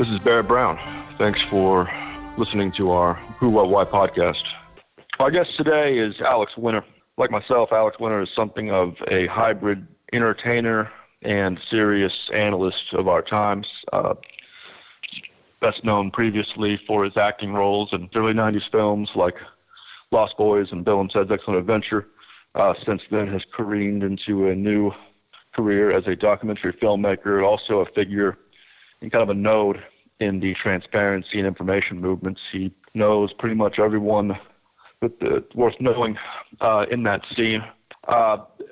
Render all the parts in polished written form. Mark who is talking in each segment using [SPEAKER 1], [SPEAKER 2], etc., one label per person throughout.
[SPEAKER 1] This is Barrett Brown. Thanks for listening to our Who, What, Why podcast. Our guest today is Alex Winter. Like myself, Alex Winter is something of a hybrid entertainer and serious analyst of our times. Best known previously for his acting roles in early 90s films like Lost Boys and Bill and Ted's Excellent Adventure. Since then has careened into a new career as a documentary filmmaker, also a figure and kind of a node in the transparency and information movements. He knows pretty much everyone that's worth knowing in that scene.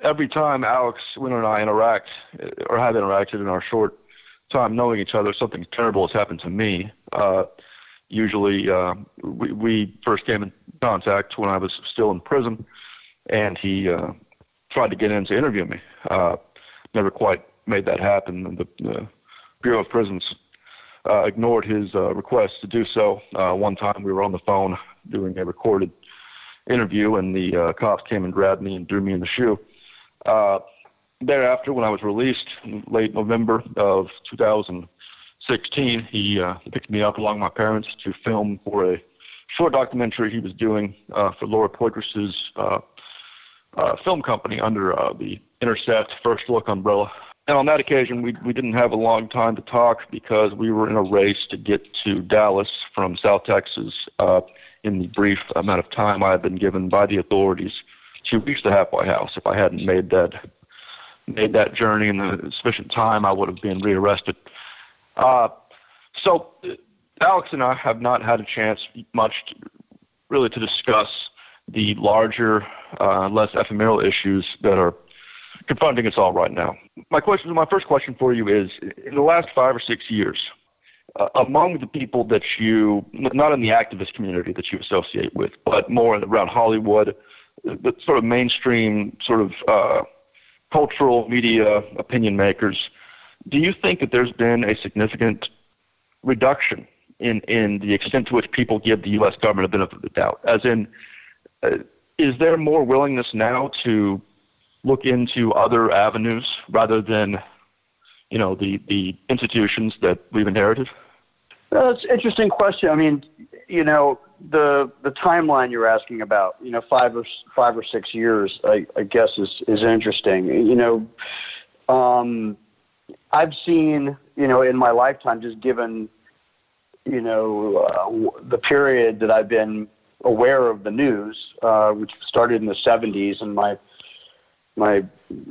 [SPEAKER 1] Every time Alex Winter and I interact, or have interacted in our short time knowing each other, something terrible has happened to me. Usually we first came in contact when I was still in prison, and he tried to get in to interview me. Never quite made that happen. The Bureau of Prisons ignored his request to do so. One time we were on the phone doing a recorded interview, and the cops came and grabbed me and threw me in the shoe. Thereafter, when I was released in late November of 2016, he picked me up along with my parents to film for a short documentary he was doing for Laura Poitras's film company under the Intercept First Look umbrella. And on that occasion, we didn't have a long time to talk because we were in a race to get to Dallas from South Texas in the brief amount of time I had been given by the authorities to reach the halfway house. If I hadn't made that journey in the sufficient time, I would have been rearrested. So Alex and I have not had a chance much really to discuss the larger, less ephemeral issues that are confronting us all right now. My first question for you is, in the last 5 or 6 years, among the people that you, not in the activist community that you associate with, but more around Hollywood, the sort of mainstream sort of cultural media opinion makers, do you think that there's been a significant reduction in the extent to which people give the U.S. government a benefit of the doubt? As in, is there more willingness now to look into other avenues rather than, the institutions that we've inherited?
[SPEAKER 2] That's an interesting question. I mean, the timeline you're asking about, 5 or 6 years, I guess is interesting. I've seen, in my lifetime, just given, the period that I've been aware of the news, which started in the 70s, and my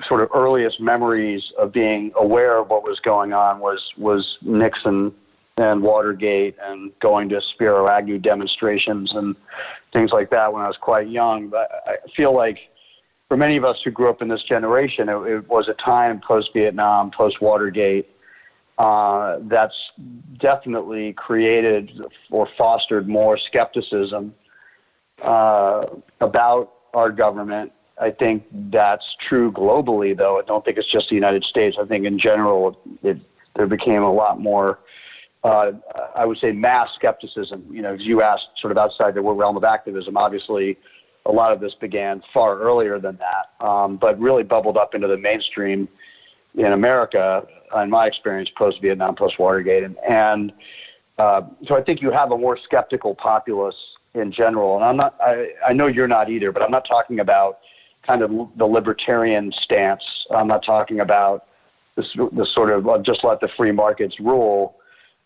[SPEAKER 2] sort of earliest memories of being aware of what was going on was Nixon and Watergate and going to Spiro Agnew demonstrations and things like that when I was quite young. But I feel like for many of us who grew up in this generation, it was a time post-Vietnam, post-Watergate, that's definitely created or fostered more skepticism about our government. I think that's true globally, though. I don't think it's just the United States. I think in general, there became a lot more, I would say, mass skepticism. As you asked, sort of outside the realm of activism, obviously a lot of this began far earlier than that, but really bubbled up into the mainstream in America, in my experience, post-Vietnam, post-Watergate. And so I think you have a more skeptical populace in general. And I know you're not either, but I'm not talking about kind of the libertarian stance. I'm not talking about the sort of just let the free markets rule.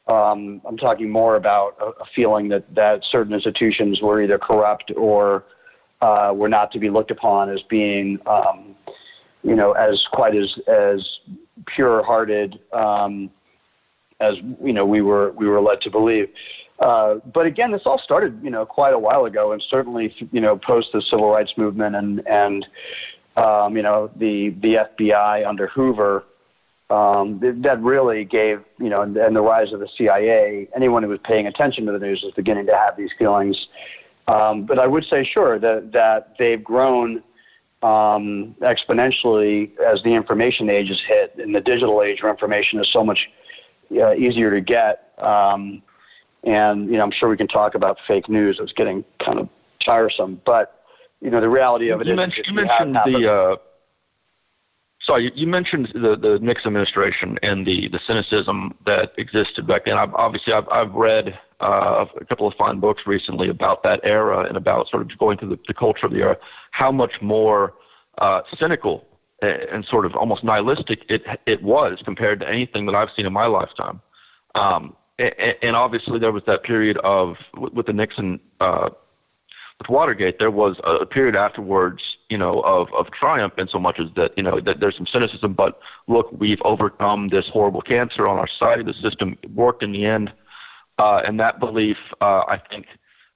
[SPEAKER 2] I'm talking more about a feeling that certain institutions were either corrupt or were not to be looked upon as being, as quite as pure-hearted as we were led to believe. But again, this all started, quite a while ago, and certainly, post the civil rights movement and the FBI under Hoover, that really gave, and the rise of the CIA. Anyone who was paying attention to the news was beginning to have these feelings. But I would say, sure, that they've grown exponentially as the information age has hit, in the digital age where information is so much easier to get. And, I'm sure we can talk about fake news. It's getting kind of tiresome. But, the reality of it
[SPEAKER 1] you mentioned the So you mentioned the Nixon administration and the cynicism that existed back then. I've read a couple of fine books recently about that era and about sort of going through the culture of the era, how much more cynical and sort of almost nihilistic it was compared to anything that I've seen in my lifetime. And obviously there was that period with the Nixon, with Watergate, there was a period afterwards, of triumph, in so much as that, that there's some cynicism, but look, we've overcome this horrible cancer on our side. The system worked in the end. And that belief, I think,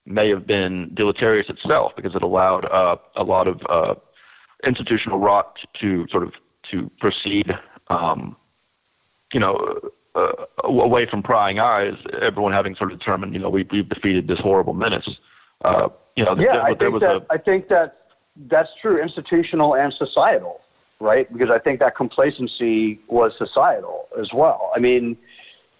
[SPEAKER 1] may have been deleterious itself, because it allowed a lot of institutional rot to proceed, away from prying eyes, everyone having sort of determined, we've defeated this horrible menace. I think that's true, institutional and societal, right? Because I think that complacency was societal as well. I mean,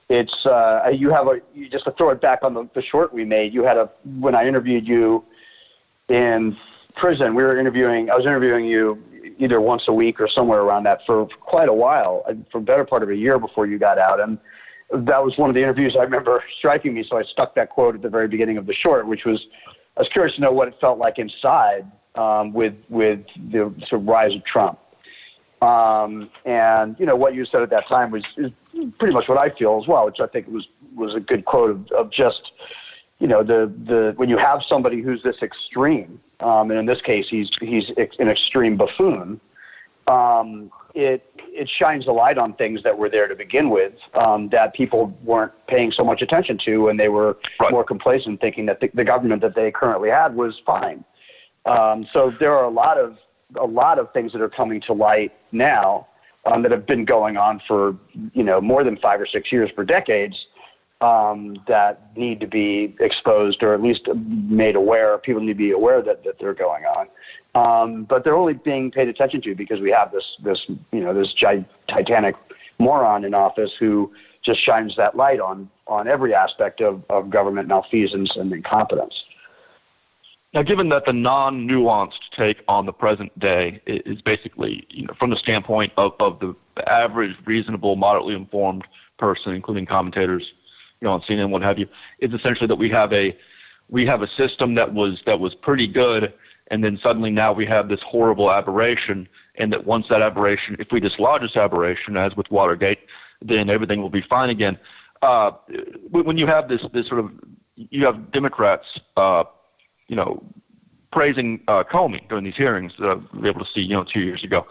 [SPEAKER 1] it's just to throw it back on the short we made. When I interviewed you in prison, I was interviewing you either once a week or somewhere around that for quite a while, for the better part of a year before you got out. And that was one of the interviews I remember striking me. So I stuck that quote at the very beginning of the short, which was, I was curious to know what it felt like inside with the sort of rise of Trump. And what you said at that time is pretty much what I feel as well, which I think was a good quote of just, when you have somebody who's this extreme, and in this case he's an extreme buffoon, it shines a light on things that were there to begin with, that people weren't paying so much attention to, and they were more complacent, thinking that the government that they currently had was fine. So there are a lot of things that are coming to light now, that have been going on for more than 5 or 6 years, for decades, that need to be exposed, or at least made aware. People need to be aware that they're going on, but they're only being paid attention to because we have this titanic moron in office who just shines that light on every aspect of government malfeasance and incompetence. Now, given that the non-nuanced take on the present day is basically, from the standpoint of the average, reasonable, moderately informed person, including commentators, on CNN, what have you, is essentially that we have a system that was pretty good, and then suddenly now we have this horrible aberration, and that once that aberration, if we dislodge this aberration, as with Watergate, then everything will be fine again. When you have this sort of, you have Democrats, praising Comey during these hearings that I was able to see, 2 years ago,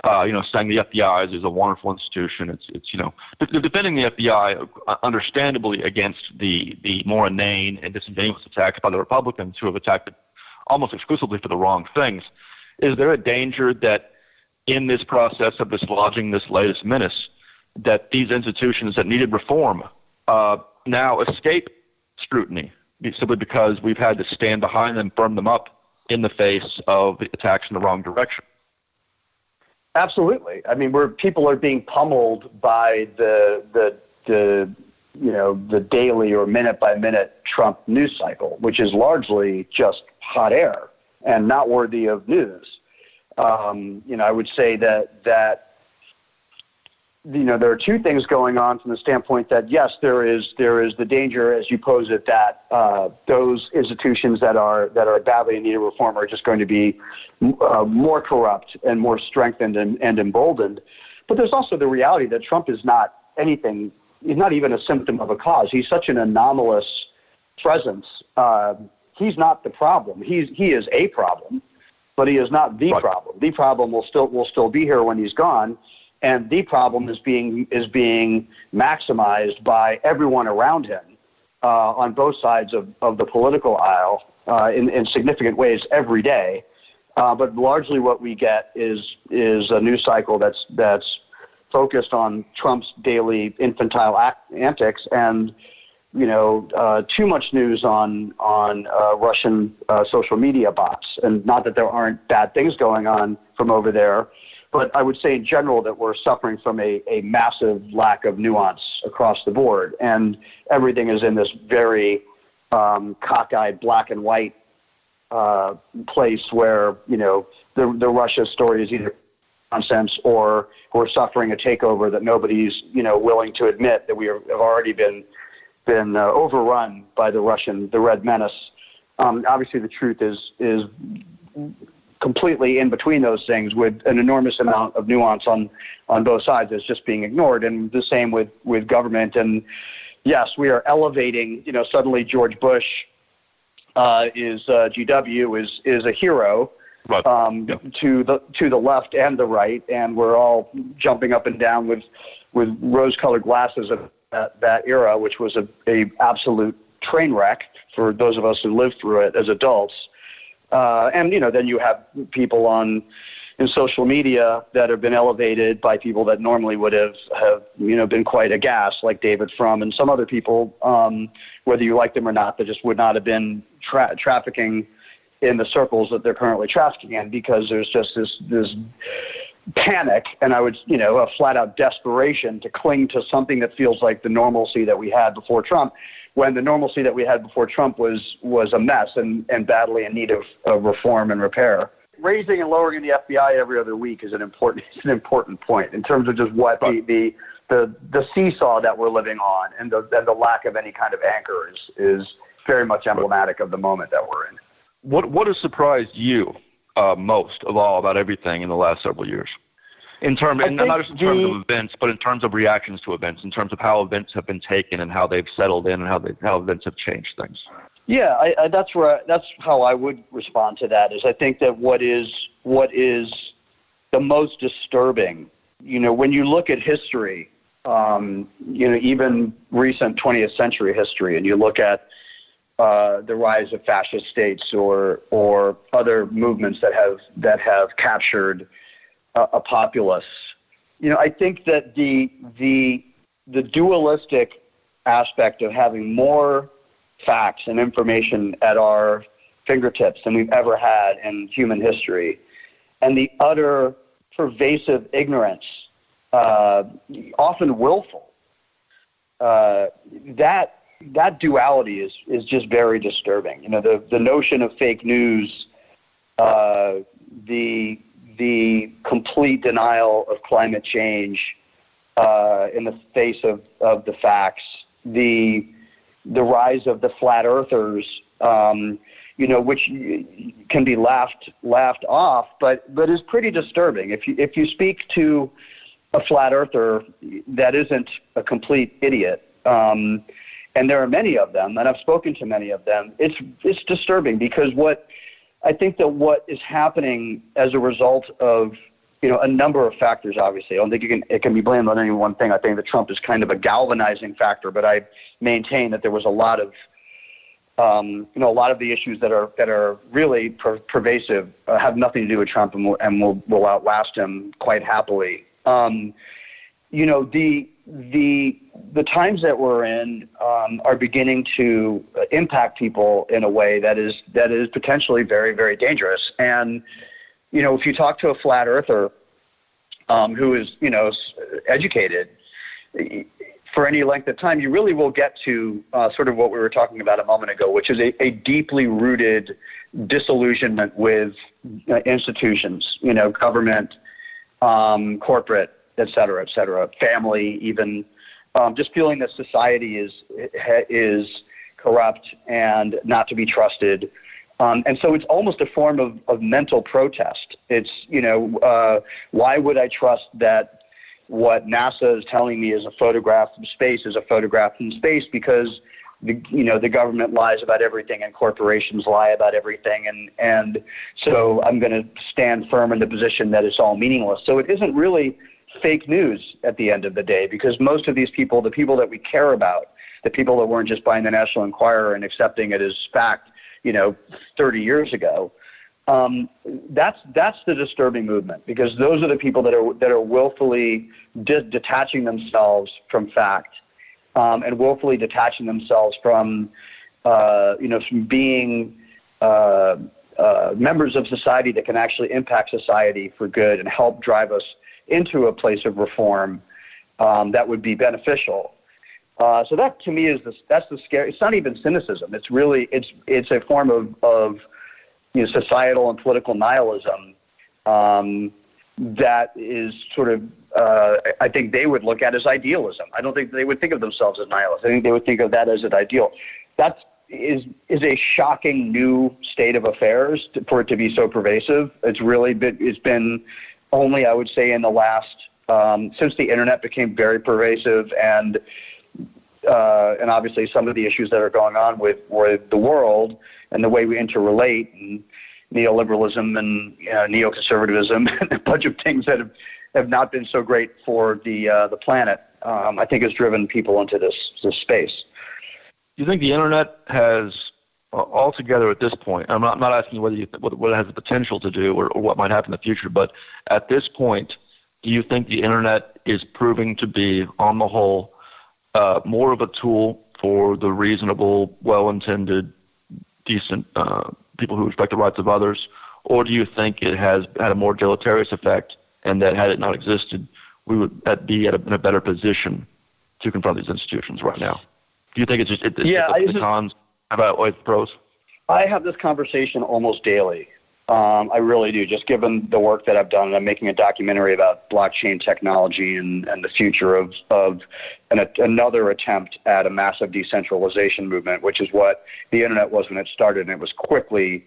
[SPEAKER 1] saying the FBI is a wonderful institution. It's defending the FBI, understandably, against the more inane and disingenuous attacks by the Republicans who have attacked it almost exclusively for the wrong things. Is there a danger that in this process of dislodging this latest menace, that these institutions that needed reform now escape scrutiny, simply because we've had to stand behind them, firm them up in the face of attacks in the wrong direction?
[SPEAKER 2] Absolutely. I mean, where people are being pummeled by the daily or minute by minute Trump news cycle, which is largely just hot air and not worthy of news. I would say that there are two things going on from the standpoint that, yes, there is the danger, as you pose it, that those institutions that are badly in need of reform are just going to be more corrupt and more strengthened and emboldened. But there's also the reality that Trump is not anything. He's not even a symptom of a cause. He's such an anomalous presence. He's not the problem. He is a problem, but he is not the problem. The problem will still be here when he's gone. And the problem is being maximized by everyone around him on both sides of the political aisle in significant ways every day. But largely what we get is a news cycle that's focused on Trump's daily infantile antics, and too much news on Russian social media bots. And not that there aren't bad things going on from over there, but I would say in general that we're suffering from a massive lack of nuance across the board. And everything is in this very cockeyed black and white place where, the Russia story is either nonsense or who are suffering a takeover that nobody's willing to admit, that we have already been overrun by the Red Menace. Obviously, the truth is completely in between those things, with an enormous amount of nuance on both sides that's just being ignored, and the same with government. And yes, we are elevating. Suddenly George Bush is GW is a hero.
[SPEAKER 1] Right.
[SPEAKER 2] To the left and the right, and we're all jumping up and down with rose-colored glasses of that era, which was a absolute train wreck for those of us who lived through it as adults. And then you have people in social media that have been elevated by people that normally would have been quite aghast, like David Frum and some other people, whether you like them or not, that just would not have been trafficking in the circles that they're currently trafficking in, because there's just this panic, and I would, a flat out desperation to cling to something that feels like the normalcy that we had before Trump, when the normalcy that we had before Trump was a mess and badly in need of reform and repair. Raising and lowering the FBI every other week is an important point in terms of just what the seesaw that we're living on, and the lack of any kind of anchor is very much emblematic of the moment that we're in.
[SPEAKER 1] What has surprised you most of all about everything in the last several years? Not just in terms of events, but in terms of reactions to events, in terms of how events have been taken and how they've settled in, and how events have changed things.
[SPEAKER 2] Yeah, that's how I would respond to that. Is I think that what is the most disturbing, when you look at history, even recent 20th century history, and you look at the rise of fascist states or other movements that have captured a populace. I think that the dualistic aspect of having more facts and information at our fingertips than we've ever had in human history, and the utter pervasive ignorance, often willful, that duality is just very disturbing. The notion of fake news, the complete denial of climate change in the face of the facts, the rise of the flat earthers, which can be laughed off, but is pretty disturbing. If you speak to a flat earther that isn't a complete idiot, and there are many of them, and I've spoken to many of them, it's disturbing, because what is happening as a result of a number of factors. Obviously, I don't think it can be blamed on any one thing. I think that Trump is kind of a galvanizing factor, but I maintain that there was a lot of the issues that are really pervasive have nothing to do with Trump, and will outlast him quite happily. The times that we're in are beginning to impact people in a way that is potentially very, very dangerous. And if you talk to a flat earther who is educated for any length of time, you really will get to sort of what we were talking about a moment ago, which is a deeply rooted disillusionment with institutions, government, corporate, et cetera, family, even just feeling that society is corrupt and not to be trusted. And so it's almost a form of mental protest. It's, why would I trust that what NASA is telling me is a photograph from space is a photograph from space, because the government lies about everything and corporations lie about everything. And so I'm going to stand firm in the position that it's all meaningless. So it isn't really fake news at the end of the day, because most of these people, the people that we care about, the people that weren't just buying the National Enquirer and accepting it as fact, 30 years ago, that's the disturbing movement, because those are the people that are willfully detaching themselves from fact, and willfully detaching themselves from being members of society that can actually impact society for good and help drive us into a place of reform that would be beneficial. So that to me that's the scary. It's not even cynicism. It's really it's a form of societal and political nihilism that is sort of, I think they would look at as idealism. I don't think they would think of themselves as nihilists. I think they would think of that as an ideal. That is a shocking new state of affairs for it to be so pervasive. It's been only, I would say, in the last, since the internet became very pervasive and obviously some of the issues that are going on with the world and the way we interrelate and neoliberalism and neoconservatism and a bunch of things that have not been so great for the planet, I think has driven people into this space.
[SPEAKER 1] Do you think the internet has altogether at this point, I'm not asking you what it has the potential to do or what might happen in the future, but at this point, do you think the internet is proving to be, on the whole, more of a tool for the reasonable, well-intended, decent people who respect the rights of others, or do you think it has had a more deleterious effect and that had it not existed, we would be in a better position to confront these institutions right now? Do you think it's just the cons about the pros?
[SPEAKER 2] I have this conversation almost daily. I really do, just given the work that I've done. And I'm making a documentary about blockchain technology and the future of another attempt at a massive decentralization movement, which is what the internet was when it started. And it was quickly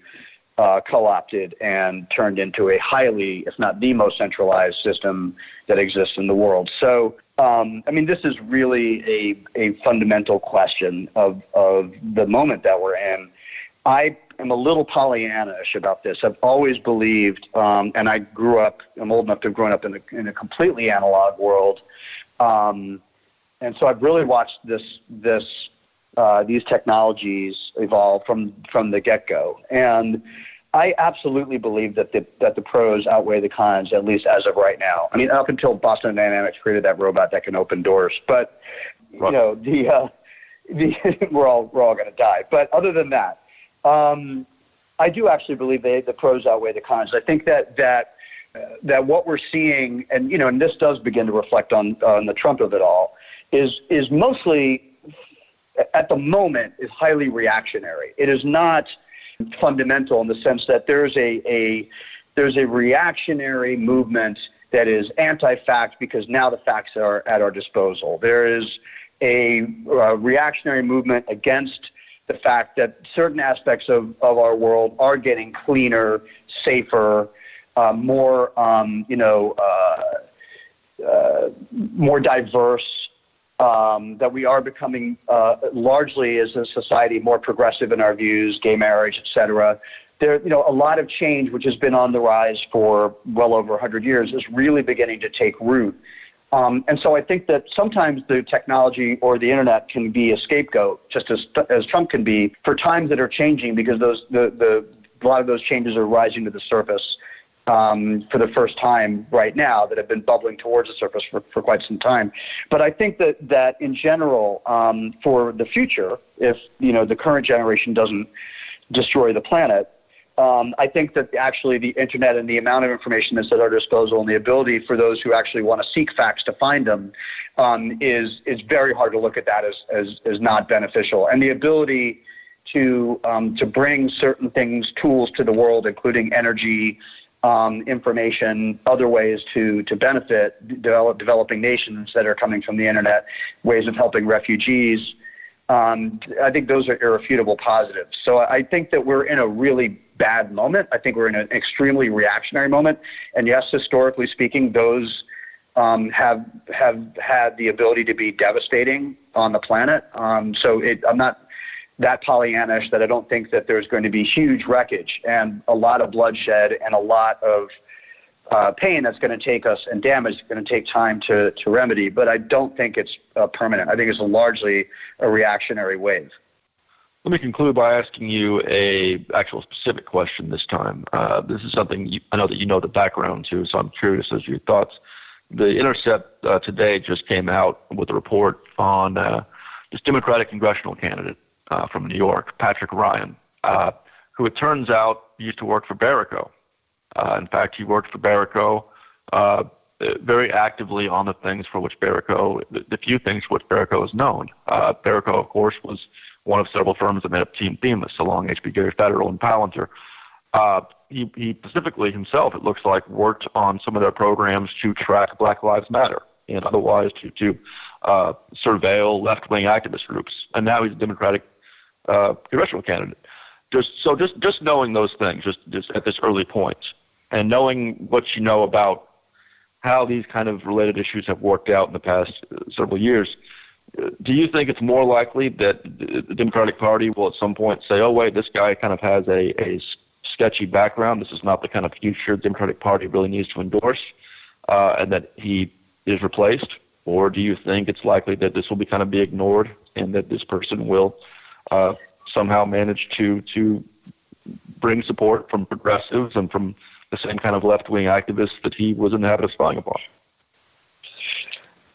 [SPEAKER 2] co-opted and turned into a highly, if not the most centralized system that exists in the world. So, this is really a fundamental question of the moment that we're in. I am a little Pollyanna-ish about this. I've always believed, and I'm old enough to have grown up in a completely analog world. And so I've really watched these technologies evolve from the get-go. And I absolutely believe that the pros outweigh the cons, at least as of right now. Up until Boston Dynamics created that robot that can open doors. But, we're all going to die. But other than that, I do actually believe the pros outweigh the cons. I think that what we're seeing, and this does begin to reflect on the Trump of it all, is mostly, at the moment, is highly reactionary. It is not fundamental in the sense that there's a reactionary movement that is anti-fact because now the facts are at our disposal. There is a reactionary movement against the fact that certain aspects of our world are getting cleaner, safer, more diverse, that we are becoming largely as a society more progressive in our views, gay marriage, et cetera. There, a lot of change, which has been on the rise for well over 100 years, is really beginning to take root. And so I think that sometimes the technology or the internet can be a scapegoat, just as Trump can be, for times that are changing, because a lot of those changes are rising to the surface for the first time right now, that have been bubbling towards the surface for quite some time. But I think that in general, for the future, if the current generation doesn't destroy the planet, I think that actually the internet and the amount of information that's at our disposal and the ability for those who actually want to seek facts to find them is very hard to look at that as not beneficial. And the ability to bring certain things, tools to the world, including energy, information, other ways to benefit developing nations that are coming from the internet, ways of helping refugees, I think those are irrefutable positives. So I think that we're in a really bad moment. I think we're in an extremely reactionary moment. And yes, historically speaking, those have had the ability to be devastating on the planet. So I'm not that Pollyannish that I don't think that there's going to be huge wreckage and a lot of bloodshed and a lot of pain that's going to take us, and damage that's going to take time to remedy. But I don't think it's permanent. I think it's largely a reactionary wave.
[SPEAKER 1] Let me conclude by asking you a actual specific question this time. This is something I know that you know the background to, so I'm curious as to your thoughts. The Intercept today just came out with a report on this Democratic congressional candidate from New York, Patrick Ryan, who it turns out used to work for Barrico. In fact, he worked for Barrico very actively on the things for which Barrico, the few things for which Barrico is known. Barrico, of course, was one of several firms that made up Team Themis, along H.B. Gary Federal and Palantir. he specifically himself, it looks like, worked on some of their programs to track Black Lives Matter and otherwise to surveil left-wing activist groups. And now he's a Democratic congressional candidate. Just knowing those things, just at this early point, and knowing what you know about how these kind of related issues have worked out in the past several years, do you think it's more likely that the Democratic Party will at some point say, oh, wait, this guy kind of has a sketchy background, this is not the kind of future the Democratic Party really needs to endorse, and that he is replaced? Or do you think it's likely that this will be ignored and that this person will somehow manage to bring support from progressives and from the same kind of left-wing activists that he was in the habit of spying upon?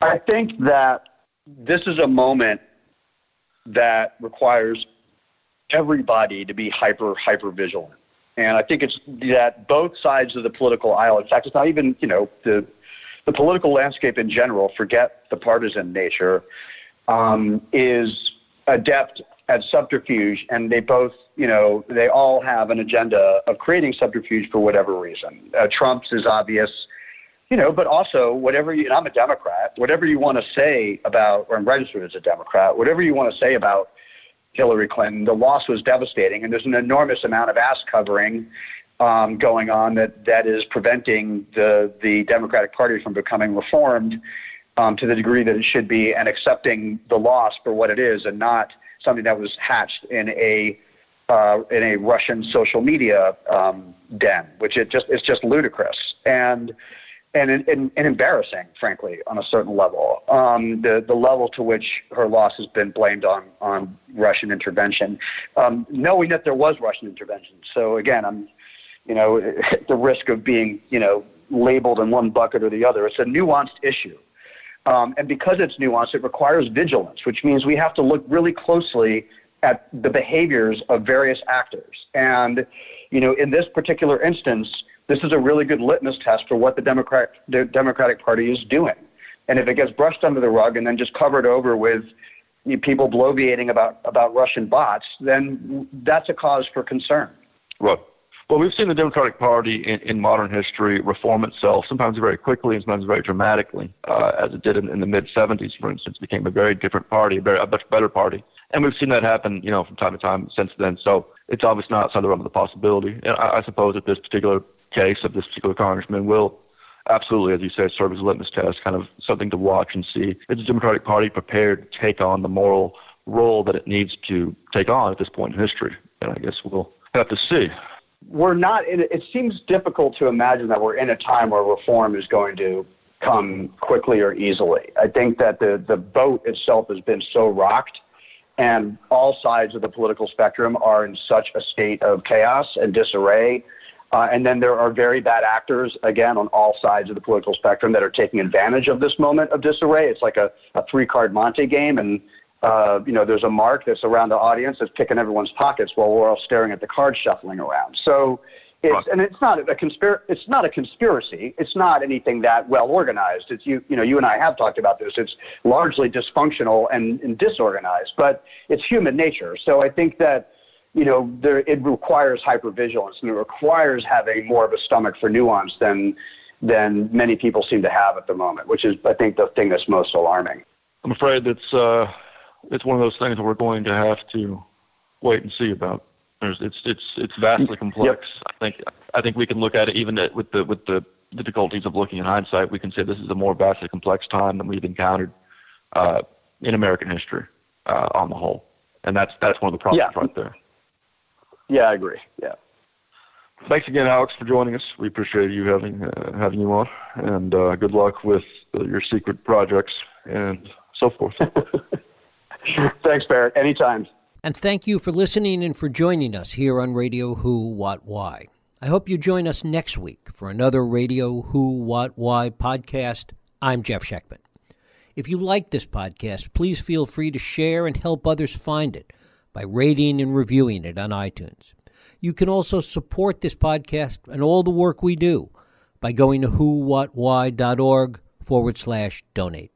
[SPEAKER 2] I think that this is a moment that requires everybody to be hyper vigilant. And I think it's that both sides of the political aisle, in fact, it's not even, the political landscape in general, forget the partisan nature, is adept at subterfuge, and they both, they all have an agenda of creating subterfuge for whatever reason. Trump's is obvious, but also and I'm a Democrat, whatever you want to say about, or I'm registered as a Democrat, whatever you want to say about Hillary Clinton, the loss was devastating, and there's an enormous amount of ass covering going on that is preventing the Democratic Party from becoming reformed to the degree that it should be, and accepting the loss for what it is, and not something that was hatched in a Russian social media den, which it's just ludicrous and embarrassing, frankly, on a certain level. The level to which her loss has been blamed on Russian intervention, knowing that there was Russian intervention. So again, I'm at the risk of being labeled in one bucket or the other. It's a nuanced issue. And because it's nuanced, it requires vigilance, which means we have to look really closely at the behaviors of various actors. And, in this particular instance, this is a really good litmus test for what the Democratic Party is doing. And if it gets brushed under the rug and then just covered over with people bloviating about Russian bots, then that's a cause for concern.
[SPEAKER 1] Right. Well, we've seen the Democratic Party in modern history reform itself, sometimes very quickly and sometimes very dramatically, as it did in the mid-'70s, for instance. It became a very different party, a much better party. And we've seen that happen, from time to time since then. So it's obviously not outside the realm of the possibility. And I suppose that this particular case of this particular congressman will absolutely, as you say, serve as a litmus test, kind of something to watch and see. Is the Democratic Party prepared to take on the moral role that it needs to take on at this point in history? And I guess we'll have to see.
[SPEAKER 2] We're not in it seems difficult to imagine that we're in a time where reform is going to come quickly or easily. I think that the boat itself has been so rocked, and all sides of the political spectrum are in such a state of chaos and disarray. And then there are very bad actors, again, on all sides of the political spectrum that are taking advantage of this moment of disarray. It's like a three-card Monte game, and there's a mark that's around the audience that's picking everyone's pockets while we're all staring at the cards shuffling around. So it's not a conspiracy. It's not anything that well organized. It's you and I have talked about this. It's largely dysfunctional and disorganized, but it's human nature. So I think that it requires hypervigilance, and it requires having more of a stomach for nuance than many people seem to have at the moment, which is, I think, the thing that's most alarming.
[SPEAKER 1] I'm afraid it's one of those things that we're going to have to wait and see about. It's vastly complex. Yep. I think we can look at it even with the difficulties of looking in hindsight. We can say this is a more vastly complex time than we've encountered in American history on the whole, and that's one of the problems right there.
[SPEAKER 2] Yeah, I agree. Yeah.
[SPEAKER 1] Thanks again, Alex, for joining us. We appreciate you having you on, and good luck with your secret projects and so forth.
[SPEAKER 2] Thanks, Barrett. Anytime.
[SPEAKER 3] And thank you for listening and for joining us here on Radio Who, What, Why. I hope you join us next week for another Radio Who, What, Why podcast. I'm Jeff Schechtman. If you like this podcast, please feel free to share and help others find it by rating and reviewing it on iTunes. You can also support this podcast and all the work we do by going to whowhatwhy.org/donate.